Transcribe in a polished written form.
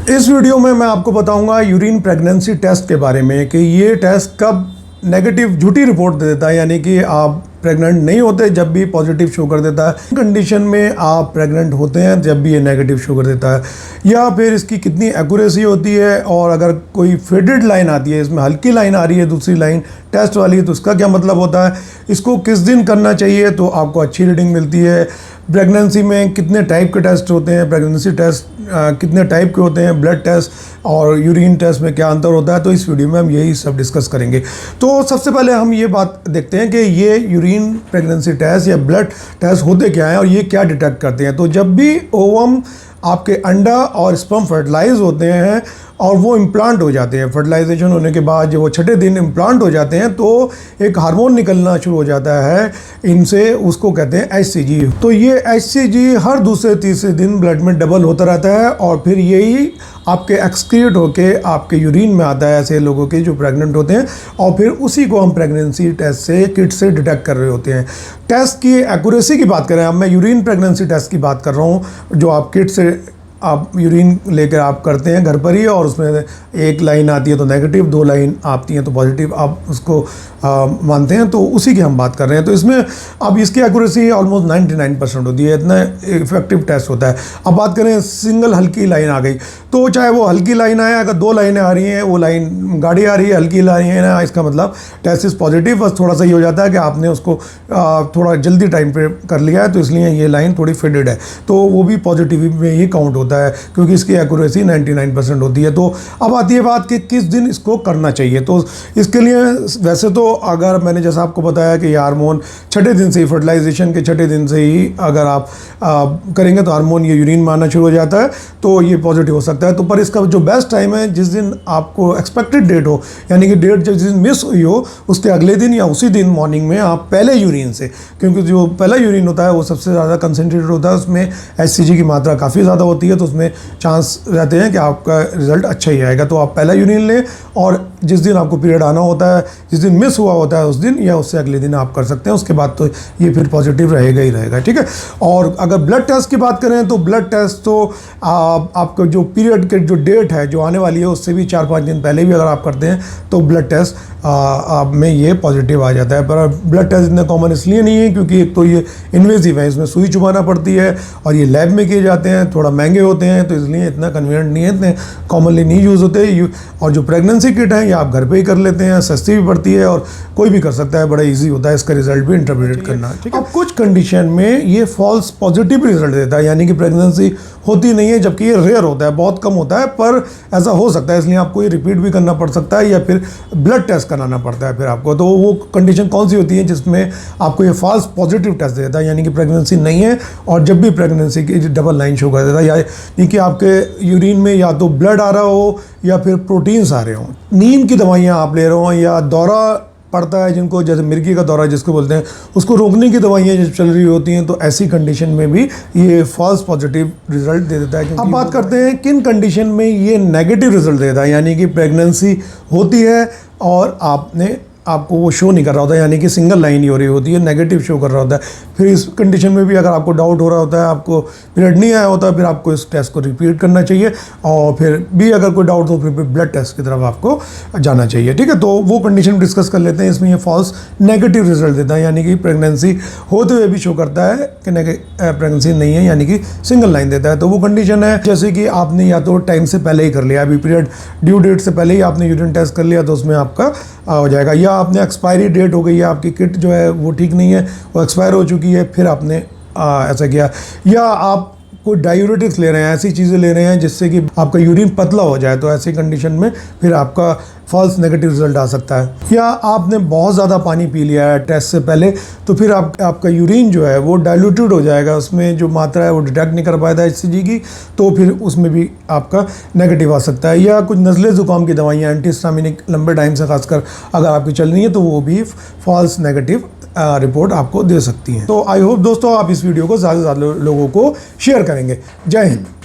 इस वीडियो में मैं आपको बताऊंगा यूरिन प्रेगनेंसी टेस्ट के बारे में कि ये टेस्ट कब नेगेटिव झूठी रिपोर्ट दे देता है, यानी कि आप प्रेग्नेंट नहीं होते जब भी पॉजिटिव शो कर देता है। कंडीशन में आप प्रेग्नेंट होते हैं जब भी ये नेगेटिव शो कर देता है, या फिर इसकी कितनी एक्यूरेसी होती है, और अगर कोई फेडेड लाइन आती है, इसमें हल्की लाइन आ रही है दूसरी लाइन टेस्ट वाली, तो उसका क्या मतलब होता है, इसको किस दिन करना चाहिए तो आपको अच्छी रीडिंग मिलती है। प्रेगनेंसी में कितने टाइप के टेस्ट होते हैं, प्रेगनेंसी टेस्ट कितने टाइप के होते हैं, ब्लड टेस्ट और यूरिन टेस्ट में क्या अंतर होता है, तो इस वीडियो में हम यही सब डिस्कस करेंगे। तो सबसे पहले हम ये बात देखते हैं कि ये यूरिन प्रेगनेंसी टेस्ट या ब्लड टेस्ट होते क्या हैं और ये क्या डिटेक्ट करते हैं। तो जब भी ओवम आपके अंडा और स्पर्म फर्टिलाइज होते हैं और वो इम्प्लांट हो जाते हैं, फर्टिलाइजेशन होने के बाद जब वो छठे दिन इम्प्लांट हो जाते हैं तो एक हार्मोन निकलना शुरू हो जाता है इनसे, उसको कहते हैं HCG। तो ये HCG हर दूसरे तीसरे दिन ब्लड में डबल होता रहता है और फिर यही आपके एक्सक्रीट होके आपके यूरिन में आता है, ऐसे लोगों के जो प्रेग्नेंट होते हैं, और फिर उसी को हम प्रेगनेंसी टेस्ट से किट से डिटेक्ट कर रहे होते हैं। टेस्ट की एक्यूरेसी की बात करें, अब मैं यूरिन प्रेगनेंसी टेस्ट की बात कर रहा हूँ, जो आप किट से आप यूरिन लेकर आप करते हैं घर पर ही, और उसमें एक लाइन आती है तो नेगेटिव, दो लाइन आती हैं तो पॉजिटिव, आप उसको मानते हैं, तो उसी की हम बात कर रहे हैं। तो इसमें अब इसकी एक्यूरेसी ऑलमोस्ट 99% होती है, इतना इफेक्टिव टेस्ट होता है। अब बात करें सिंगल हल्की लाइन आ गई, तो चाहे वो हल्की लाइन आए, अगर दो लाइनें आ रही हैं, वो लाइन गाड़ी आ रही है, हल्की लाइन है ना, इसका मतलब टेस्ट इज पॉजिटिव। बस थोड़ा सा ये हो जाता है कि आपने उसको थोड़ा जल्दी टाइम पे कर लिया है, तो इसलिए ये लाइन थोड़ी फेडेड है, तो वो भी पॉजिटिव में ही काउंट होता है क्योंकि इसकी एक्यूरेसी 99% होती है। तो अब आती है बात कि किस दिन इसको करना चाहिए। तो इसके लिए वैसे तो अगर मैंने जैसा आपको बताया कि ये हार्मोन छठे दिन से ही, फर्टिलाइजेशन के छठे दिन से ही अगर आप करेंगे तो हार्मोन ये यूरिन में आना शुरू हो जाता है, तो ये पॉजिटिव हो सकता है। तो पर इसका जो बेस्ट टाइम है, जिस दिन आपको एक्सपेक्टेड डेट हो, यानी कि डेट जिस दिन मिस हुई हो उसके अगले दिन या उसी दिन मॉर्निंग में आप पहले यूरिन से, क्योंकि जो पहला यूरिन होता है वो सबसे ज़्यादा कंसनट्रेटेड होता है, उसमें HCG की मात्रा काफ़ी ज़्यादा होती है, तो उसमें चांस रहते हैं कि आपका रिजल्ट अच्छा ही आएगा। तो आप पहला यूरिन लें और जिस दिन आपको पीरियड आना होता है, जिस दिन मिस हुआ होता है उस दिन या उससे अगले दिन आप कर सकते हैं, उसके बाद तो ये फिर पॉजिटिव रहेगा ही रहेगा, ठीक है। और अगर ब्लड टेस्ट की बात करें तो ब्लड टेस्ट तो आपका जो पीरियड के जो डेट है जो आने वाली है उससे भी 4-5 दिन पहले भी अगर आप करते हैं तो ब्लड टेस्ट में ये पॉजिटिव आ जाता है। पर ब्लड टेस्ट इतने कॉमन इसलिए नहीं है क्योंकि एक तो ये इन्वेजिव है, इसमें सुई चुभाना पड़ती है और ये लैब में किए जाते हैं, थोड़ा महंगे होते हैं, तो इसलिए इतना कन्वीनियंट नहीं है, इतने कॉमनली नहीं यूज़ होते। और जो प्रेगनेंसी किट है ये आप घर पे ही कर लेते हैं, सस्ती भी पड़ती है और कोई भी कर सकता है, बड़ा इजी होता है इसका रिजल्ट भी इंटरप्रेट करना, ठीक है। अब कुछ कंडीशन में ये फॉल्स पॉजिटिव रिजल्ट देता है, यानी कि प्रेगनेंसी होती नहीं है, जबकि ये रेयर होता है, बहुत कम होता है, पर ऐसा हो सकता है, इसलिए आपको ये रिपीट भी करना पड़ सकता है या फिर ब्लड टेस्ट कराना पड़ता है फिर आपको। तो वो कंडीशन कौन सी होती है जिसमें आपको ये फॉल्स पॉजिटिव टेस्ट देता है, यानी कि प्रेगनेंसी नहीं है और जब भी प्रेगनेंसी की डबल लाइन शो कर देता है, यानी कि आपके यूरिन में या तो ब्लड आ रहा हो या फिर प्रोटीन्स आ रहे हों, नींद की दवाइयाँ आप ले रहे हो, या दौरा पड़ता है जिनको, जैसे मिर्गी का दौरा जिसको बोलते हैं, उसको रोकने की दवाइयाँ जब चल रही होती हैं, तो ऐसी कंडीशन में भी ये फॉल्स पॉजिटिव रिजल्ट दे देता है। अब बात करते हैं किन कंडीशन में ये नेगेटिव रिजल्ट देता है, यानी कि प्रेगनेंसी होती है और आपको वो शो नहीं कर रहा होता है, यानी कि सिंगल लाइन ही हो रही होती है, नेगेटिव शो कर रहा होता है। फिर इस कंडीशन में भी अगर आपको डाउट हो रहा होता है, आपको पीरियड नहीं आया होता, फिर आपको इस टेस्ट को रिपीट करना चाहिए, और फिर भी अगर कोई डाउट हो फिर ब्लड टेस्ट की तरफ आपको जाना चाहिए, ठीक है। तो वो कंडीशन डिस्कस कर लेते हैं। इसमें ये फॉल्स नेगेटिव रिजल्ट देता है, यानी कि प्रेगनेंसी होते हुए भी शो करता है कि प्रेगनेंसी नहीं है, यानी कि सिंगल लाइन देता है। तो वो कंडीशन है जैसे कि आपने या तो टाइम से पहले ही कर लिया, अभी पीरियड ड्यू डेट से पहले ही आपने यूरिन टेस्ट कर लिया, तो उसमें आपका हो जाएगा, या आपने एक्सपायरी डेट हो गई है, आपकी किट जो है वो ठीक नहीं है, वो एक्सपायर हो चुकी है, फिर आपने ऐसा किया, या आप कोई डायूरेटिक्स ले रहे हैं, ऐसी चीज़ें ले रहे हैं जिससे कि आपका यूरिन पतला हो जाए, तो ऐसी कंडीशन में फिर आपका फॉल्स नेगेटिव रिजल्ट आ सकता है। या आपने बहुत ज़्यादा पानी पी लिया है टेस्ट से पहले, तो फिर आपका यूरिन जो है वो डाइल्यूटेड हो जाएगा, उसमें जो मात्रा है वो डिटेक्ट नहीं कर पाता HCG की, तो फिर उसमें भी आपका नेगेटिव आ सकता है। या कुछ नज़ले ज़ुकाम की दवाइयाँ एंटीहिस्टामिनिक लंबे टाइम से खासकर अगर आपकी चल रही है, तो वो भी फॉल्स नेगेटिव रिपोर्ट आपको दे सकती हैं। तो आई होप दोस्तों आप इस वीडियो को ज़्यादा से ज़्यादा लोगों को शेयर करेंगे। जय हिंद।